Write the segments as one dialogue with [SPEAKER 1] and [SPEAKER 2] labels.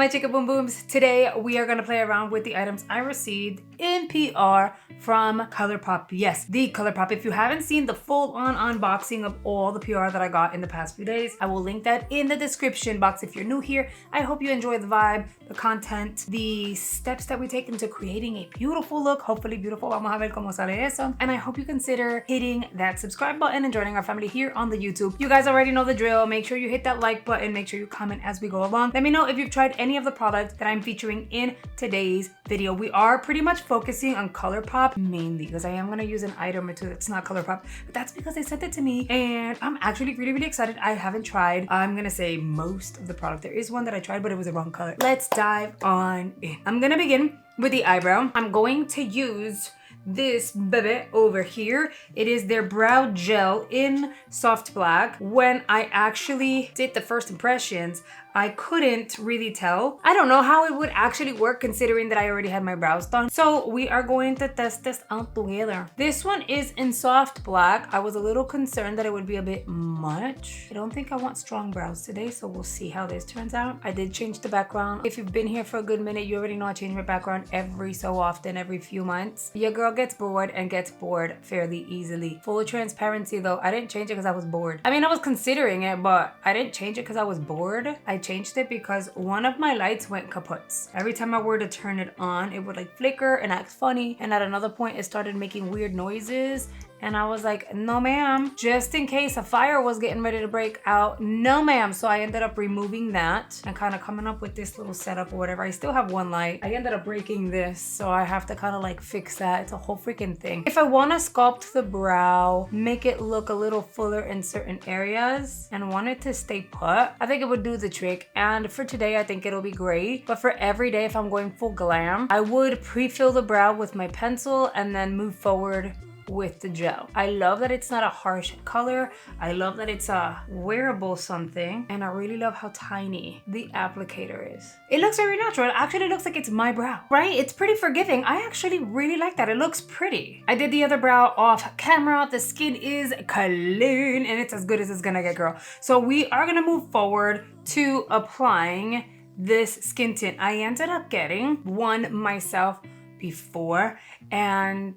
[SPEAKER 1] my chica boom booms. Today we are gonna play around with the items I received in PR from Colourpop. Yes, the Colourpop. If you haven't seen the full-on unboxing of all the PR that I got in the past few days, I will link that in the description box. If you're new here, I hope you enjoy the vibe, the content, the steps that we take into creating a beautiful look. Hopefully beautiful. Vamos a ver cómo sale eso. And I hope you consider hitting that subscribe button and joining our family here on the YouTube. You guys already know the drill. Make sure you hit that like button. Make sure you comment as we go along. Let me know if you've tried any of the products that I'm featuring in today's video. We are pretty much focusing on Colourpop mainly because I am going to use an item or two that's not Colourpop, but that's because they sent it to me and I'm actually really excited. I haven't tried, I'm going to say, most of the product. There is one that I tried, but it was the wrong color. Let's dive on in. I'm going to begin with the eyebrow. I'm going to use this baby over here. It is their brow gel in soft black. When I actually did the first impressions, I couldn't really tell. I don't know how it would actually work considering that I already had my brows done. So we are going to test this out together. This one is in soft black. I was a little concerned that it would be a bit much. I don't think I want strong brows today, so we'll see how this turns out. I did change the background. If you've been here for a good minute, you already know I change my background every so often, every few months. Your girl gets bored and gets bored fairly easily. Full transparency though, I didn't change it because I was bored. I mean, I was considering it, but I didn't change it because I was bored. I changed it because one of my lights went kaput. Every time I were to turn it on, it would like flicker and act funny, and at another point it started making weird noises. And I was like, no ma'am, just in case a fire was getting ready to break out, no ma'am. So I ended up removing that and kind of coming up with this little setup or whatever. I still have one light. I ended up breaking this, so I have to kind of like fix that. It's a whole freaking thing. If I want to sculpt the brow, make it look a little fuller in certain areas and want it to stay put, I think it would do the trick. And for today, I think it'll be great. But for every day, if I'm going full glam, I would pre-fill the brow with my pencil and then move forward with the gel. I love that it's not a harsh color. I love that it's a wearable something, and I really love how tiny the applicator is. It looks very natural. It actually looks like it's my brow, right? It's pretty forgiving. I actually really like that. It looks pretty. I did the other brow off camera. The skin is clean and it's as good as it's gonna get, girl. So we are gonna move forward to applying this skin tint. I ended up getting one myself before, and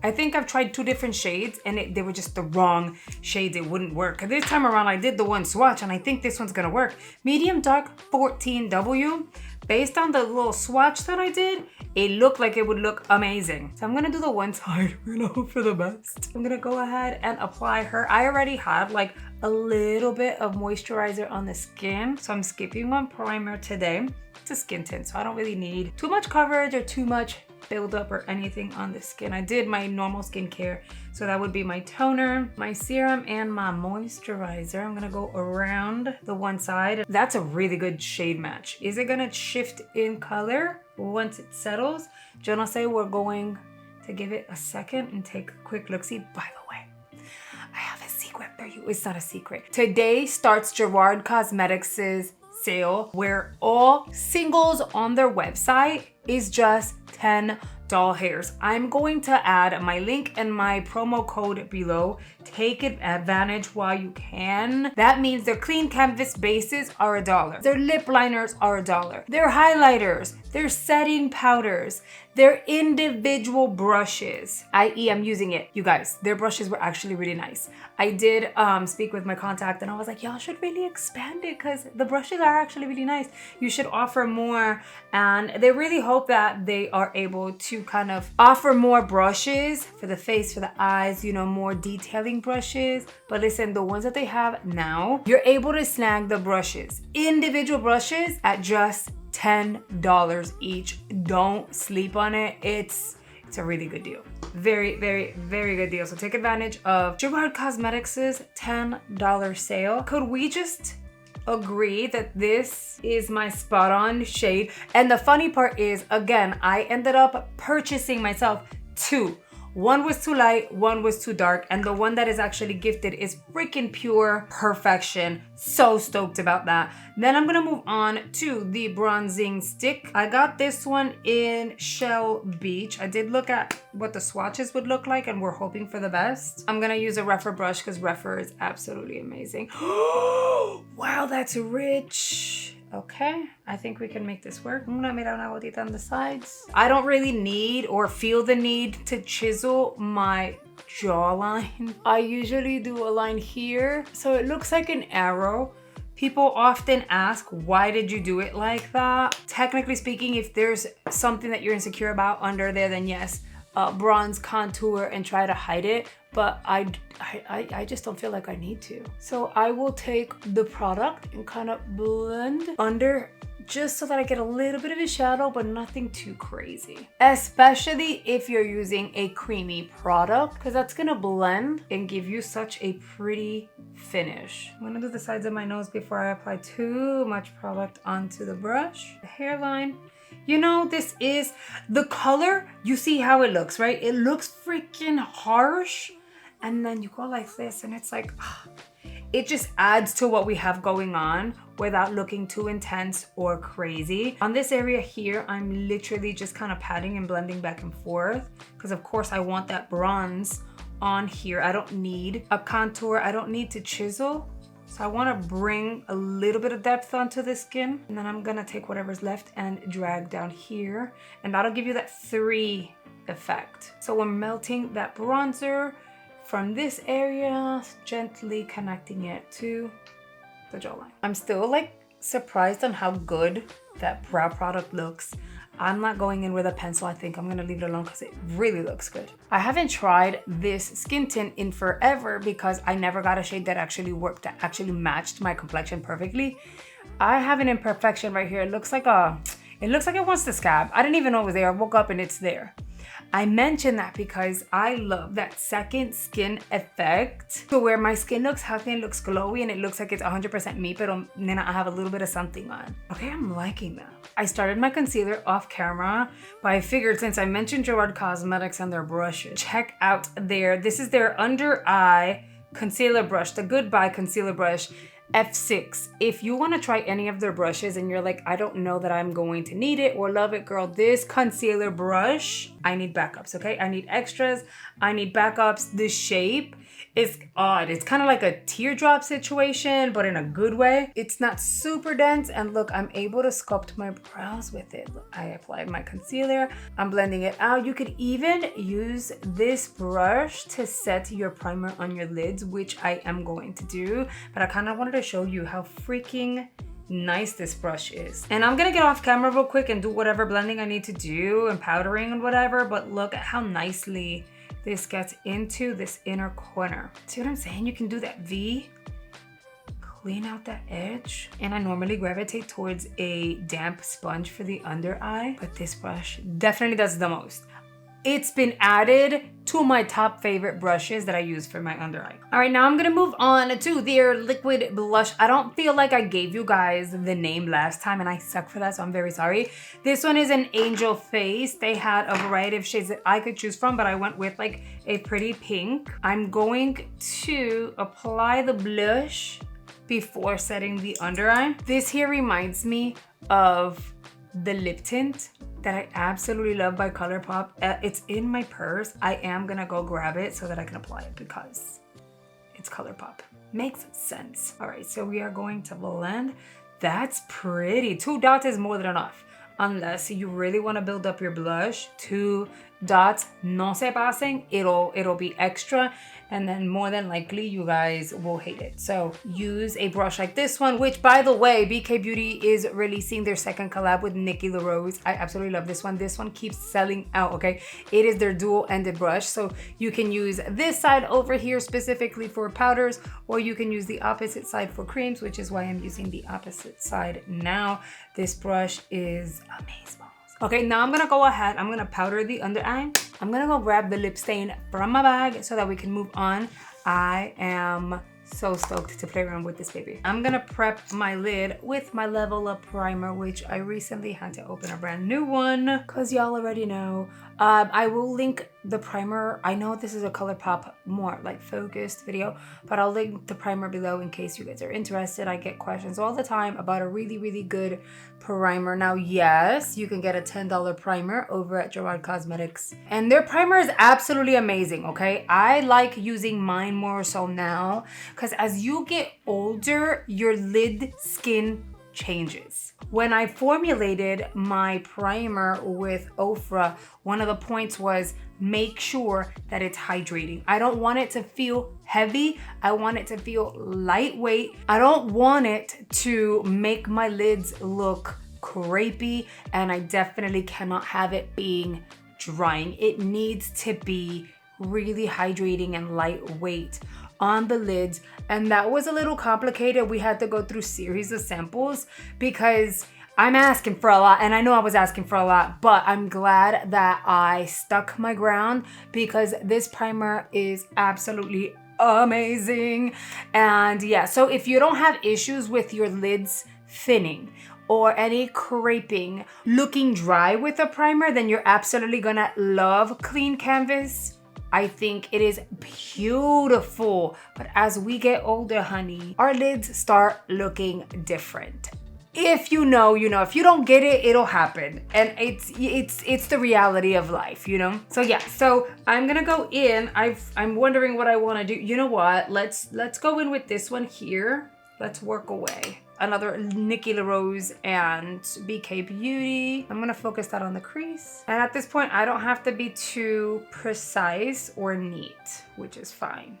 [SPEAKER 1] I think I've tried two different shades and they were just the wrong shades. It wouldn't work. This time around, I did the one swatch and I think this one's gonna work. Medium dark 14W. Based on the little swatch that I did, it looked like it would look amazing. So I'm gonna do the one side. We're gonna hope for the best. I'm gonna go ahead and apply her. I already had like a little bit of moisturizer on the skin, so I'm skipping one primer today. It's a skin tint, so I don't really need too much coverage or too much build up or anything on the skin. I did my normal skincare, so that would be my toner, my serum, and my moisturizer. I'm gonna go around the one side. That's a really good shade match. Is it gonna shift in color once it settles? Yo no sé, we're going to give it a second and take a quick look-see. By the way, I have a secret for you. It's not a secret. Today starts Gerard Cosmetics' sale where all singles on their website is just $10. I'm going to add my link and my promo code below. Take advantage while you can. That means their clean canvas bases are $1. Their lip liners are $1. Their highlighters, their setting powders, their individual brushes, i.e. I'm using it. You guys, their brushes were actually really nice. I did speak with my contact and I was like, y'all should really expand it because the brushes are actually really nice. You should offer more. And they really hope that they are able to kind of offer more brushes for the face, for the eyes, you know, more detailing brushes. But listen, the ones that they have now, you're able to snag the brushes, individual brushes, at just $10 each. Don't sleep on it. It's a really good deal. Very good deal. So take advantage of Gerard Cosmetics' $10 sale. Could we just agree that this is my spot on shade? And the funny part is, again, I ended up purchasing myself two. One was too light, one was too dark, and the one that is actually gifted is freaking pure perfection. So stoked about that. Then I'm gonna move on to the bronzing stick. I got this one in Shell Beach. I did look at what the swatches would look like and we're hoping for the best. I'm gonna use a Refer brush because Refer is absolutely amazing. Wow, that's rich. Okay, I think we can make this work. Una mira una gotita on the sides. I don't really need or feel the need to chisel my jawline. I usually do a line here, so it looks like an arrow. People often ask, why did you do it like that? Technically speaking, if there's something that you're insecure about under there, then yes, bronze, contour, and try to hide it. But I just don't feel like I need to. So I will take the product and kind of blend under just so that I get a little bit of a shadow, but nothing too crazy. Especially if you're using a creamy product, because that's gonna blend and give you such a pretty finish. I'm gonna do the sides of my nose before I apply too much product onto the brush. The hairline. You know, this is the color. You see how it looks, right? It looks freaking harsh. And then you go like this and it's like, it just adds to what we have going on without looking too intense or crazy. On this area here, I'm literally just kind of patting and blending back and forth because of course I want that bronze on here. I don't need a contour. I don't need to chisel. So I want to bring a little bit of depth onto the skin. And then I'm going to take whatever's left and drag down here. And that'll give you that 3 effect. So we're melting that bronzer from this area, gently connecting it to the jawline. I'm still like surprised on how good that brow product looks. I'm not going in with a pencil. I think I'm gonna leave it alone because it really looks good. I haven't tried this skin tint in forever because I never got a shade that actually worked, that actually matched my complexion perfectly. I have an imperfection right here. It looks like it wants to scab. I didn't even know it was there. I woke up and it's there. I mention that because I love that second skin effect to where my skin looks healthy and looks glowy and it looks like it's 100% me, but then I have a little bit of something on. Okay, I'm liking that. I started my concealer off camera, but I figured since I mentioned Gerard Cosmetics and their brushes, check out this is their under eye concealer brush, the Goodbye concealer brush. F6. If you want to try any of their brushes and you're like, I don't know that I'm going to need it or love it, girl, this concealer brush, I need backups, okay? I need extras. I need backups. The shape is odd. It's kind of like a teardrop situation, but in a good way. It's not super dense. And look, I'm able to sculpt my brows with it. Look, I applied my concealer. I'm blending it out. You could even use this brush to set your primer on your lids, which I am going to do. But I kind of wanted to show you how freaking nice this brush is. And I'm gonna get off camera real quick and do whatever blending I need to do and powdering and whatever. But look at how nicely this gets into this inner corner. See what I'm saying? You can do that V, clean out that edge. And I normally gravitate towards a damp sponge for the under eye, but this brush definitely does the most. It's been added to my top favorite brushes that I use for my under eye. All right, now I'm gonna move on to their liquid blush. I don't feel like I gave you guys the name last time and I suck for that, so I'm very sorry. This one is an Angel Face. They had a variety of shades that I could choose from, but I went with like a pretty pink. I'm going to apply the blush before setting the under eye. This here reminds me of the lip tint that I absolutely love by Colourpop. It's in my purse. I am gonna go grab it so that I can apply it because it's Colourpop. Makes sense. All right, so we are going to blend. That's pretty. 2 dots is more than enough. Unless you really wanna build up your blush, 2 dots, no se pasen, it'll be extra. And then more than likely you guys will hate it. So use a brush like this one, which by the way, BK Beauty is releasing their second collab with Nikki LaRose. I absolutely love this one. This one keeps selling out, okay? It is their dual-ended brush. So you can use this side over here specifically for powders, or you can use the opposite side for creams, which is why I'm using the opposite side now. This brush is amazing. Okay, now I'm gonna go ahead, I'm gonna powder the under eye. I'm gonna go grab the lip stain from my bag so that we can move on. I am so stoked to play around with this baby. I'm gonna prep my lid with my Level Up primer, which I recently had to open a brand new one because y'all already know. I will link the primer. I know this is a Colourpop more like focused video, but I'll link the primer below in case you guys are interested. I get questions all the time about a really, really good primer. Now, yes, you can get a $10 primer over at Gerard Cosmetics. And their primer is absolutely amazing, okay? I like using mine more so now because as you get older, your lid skin changes. When I formulated my primer with Ofra, one of the points was make sure that it's hydrating. I don't want it to feel heavy. I want it to feel lightweight. I don't want it to make my lids look crepey, and I definitely cannot have it being drying. It needs to be really hydrating and lightweight on the lids, and that was a little complicated. We had to go through series of samples because I'm asking for a lot, and I know I was asking for a lot, but I'm glad that I stuck my ground because this primer is absolutely amazing. And yeah, so if you don't have issues with your lids thinning or any creping looking dry with a primer, then you're absolutely gonna love Clean Canvas. I think it is beautiful, but as we get older, honey, our lids start looking different. If you know, you know. If you don't get it, it'll happen. And it's the reality of life, you know? So yeah, so I'm gonna go in. I'm wondering what I wanna do. You know what? Let's go in with this one here. Let's work away. Another Nikki LaRose and BK Beauty. I'm gonna focus that on the crease. And at this point, I don't have to be too precise or neat, which is fine.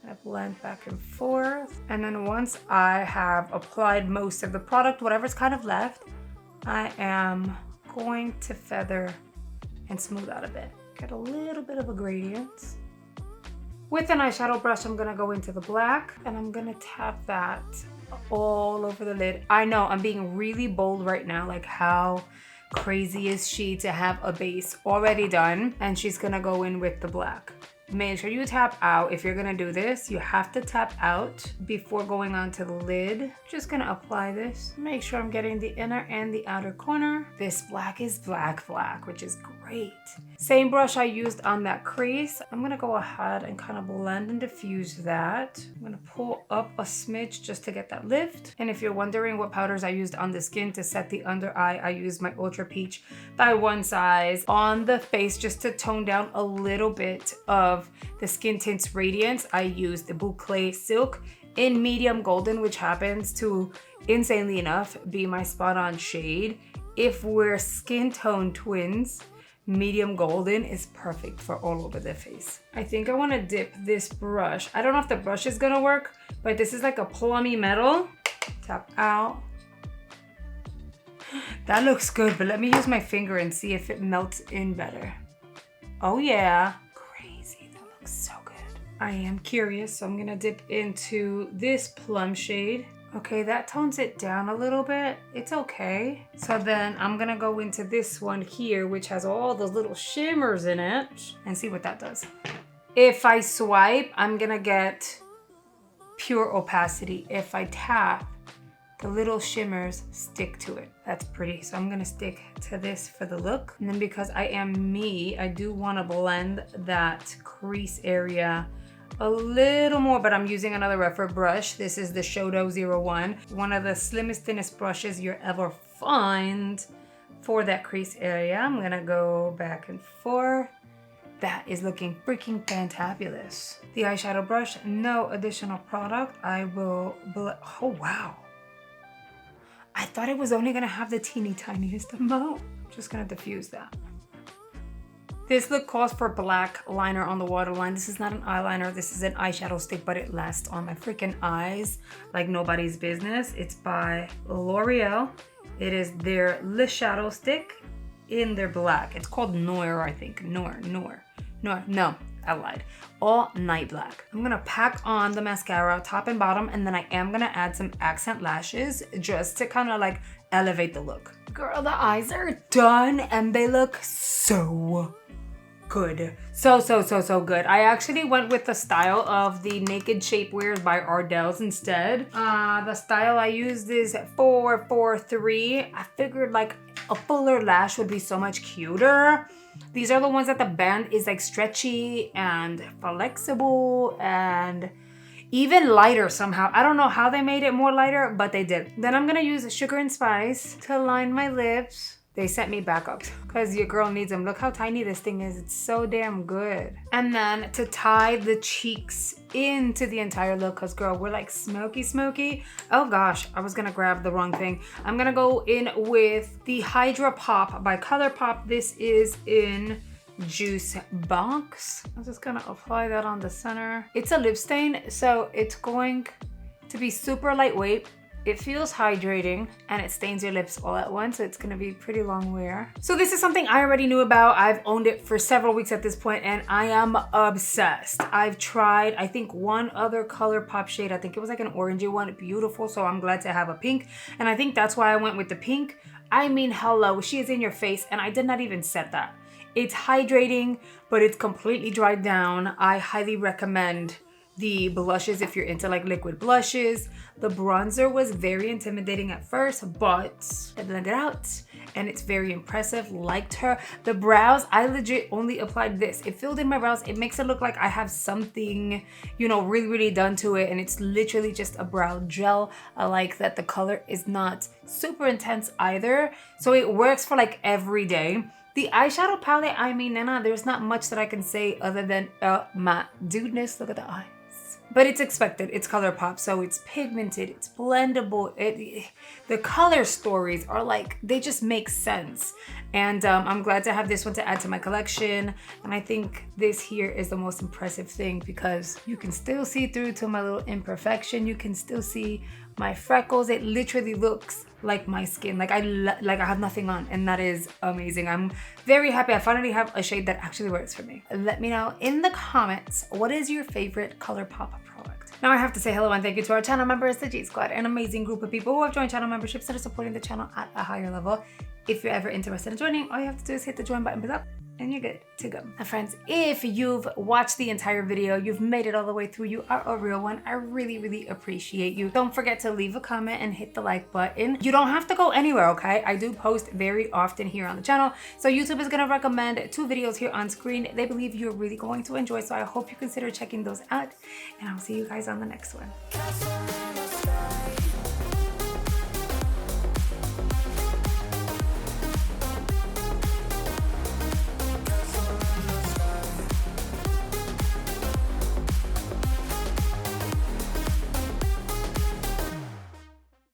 [SPEAKER 1] I blend back and forth. And then once I have applied most of the product, whatever's kind of left, I am going to feather and smooth out a bit. Get a little bit of a gradient. With an eyeshadow brush, I'm gonna go into the black and I'm gonna tap that all over the lid. I know I'm being really bold right now, like how crazy is she to have a base already done, and she's gonna go in with the black. Make sure you tap out. If you're gonna do this, you have to tap out before going onto the lid. Just gonna apply this. Make sure I'm getting the inner and the outer corner. This black is black, which is great. Same brush I used on that crease. I'm gonna go ahead and kind of blend and diffuse that. I'm gonna pull up a smidge just to get that lift. And if you're wondering what powders I used on the skin to set the under eye, I used my Ultra Peach by One Size on the face just to tone down a little bit of the Skin Tints Radiance. I used the Boucle Silk in medium golden, which happens to, insanely enough, be my spot on shade. If we're skin tone twins, medium golden is perfect for all over the face. I think I want to dip this brush. I don't know if the brush is gonna work, but this is like a plummy metal. Tap out. That looks good, but let me use my finger and see if it melts in better. Oh yeah. So good. I am curious, so I'm gonna dip into this plum shade. Okay, that tones it down a little bit. It's okay. So then I'm gonna go into this one here, which has all those little shimmers in it, and see what that does. If I swipe, I'm gonna get pure opacity. If I tap, the little shimmers stick to it. That's pretty. So I'm gonna stick to this for the look. And then because I am me, I do wanna blend that crease area a little more, but I'm using another reference brush. This is the Shodo 01, one of the slimmest, thinnest brushes you'll ever find for that crease area. I'm gonna go back and forth. That is looking freaking fantabulous. The eyeshadow brush, no additional product. I will, oh wow. I thought it was only gonna have the teeny tiniest amount. I'm just gonna diffuse that. This look calls for black liner on the waterline. This is not an eyeliner, this is an eyeshadow stick, but it lasts on my freaking eyes like nobody's business. It's by L'Oreal. It is their Le Shadow Stick in their black. It's called Noir, I think. Noir, no, I lied. All Night Black. I'm gonna pack on the mascara top and bottom, and then I am gonna add some accent lashes just to kind of like elevate the look. Girl, the eyes are done and they look so good. So good. I actually went with the style of the Naked Shapewear by Ardell's instead. The style I used is 443. I figured like a fuller lash would be so much cuter. These are the ones that the band is like stretchy and flexible and even lighter somehow. I don't know how they made it more lighter, but they did. Then I'm gonna use Sugar and Spice to line my lips. They sent me backups because your girl needs them. Look how tiny this thing is. It's so damn good. And then to tie the cheeks into the entire look because girl, we're like smoky. Oh gosh, I was gonna grab the wrong thing. I'm gonna go in with the Hydra Pop by Colourpop. This is in Juice Box. I'm just gonna apply that on the center. It's a lip stain, so it's going to be super lightweight. It feels hydrating and it stains your lips all at once, so it's gonna be pretty long wear. So this is something I already knew about. I've owned it for several weeks at this point and I am obsessed. I've tried, I think, one other Colourpop shade. I think it was like an orangey one, beautiful, so I'm glad to have a pink. And I think that's why I went with the pink. I mean, hello, she is in your face and I did not even set that. It's hydrating, but it's completely dried down. I highly recommend the blushes if you're into like liquid blushes. The bronzer was very intimidating at first, but I blended out and it's very impressive. Liked her. The brows, I legit only applied this. It filled in my brows. It makes it look like I have something, you know, really done to it, and it's literally just a brow gel. I like that the color is not super intense either, so it works for like every day. The eyeshadow palette, I mean, Nana, there's not much that I can say other than my dudeness. Look at the eyes. But it's expected. It's Colourpop, so it's pigmented, it's blendable. The color stories are like, they just make sense. And I'm glad to have this one to add to my collection. And I think this here is the most impressive thing because you can still see through to my little imperfection. You can still see my freckles. It literally looks like my skin. Like I have nothing on, and that is amazing. I'm very happy I finally have a shade that actually works for me. Let me know in the comments, what is your favorite Colourpop product? Now I have to say hello and thank you to our channel members, the G Squad, an amazing group of people who have joined channel memberships that are supporting the channel at a higher level. If you're ever interested in joining, all you have to do is hit the join button below and you're good to go. Now friends, if you've watched the entire video, you've made it all the way through, you are a real one. I really appreciate you. Don't forget to leave a comment and hit the like button. You don't have to go anywhere, okay? I do post very often here on the channel, so YouTube is gonna recommend 2 videos here on screen they believe you're really going to enjoy, so I hope you consider checking those out, and I'll see you guys on the next one.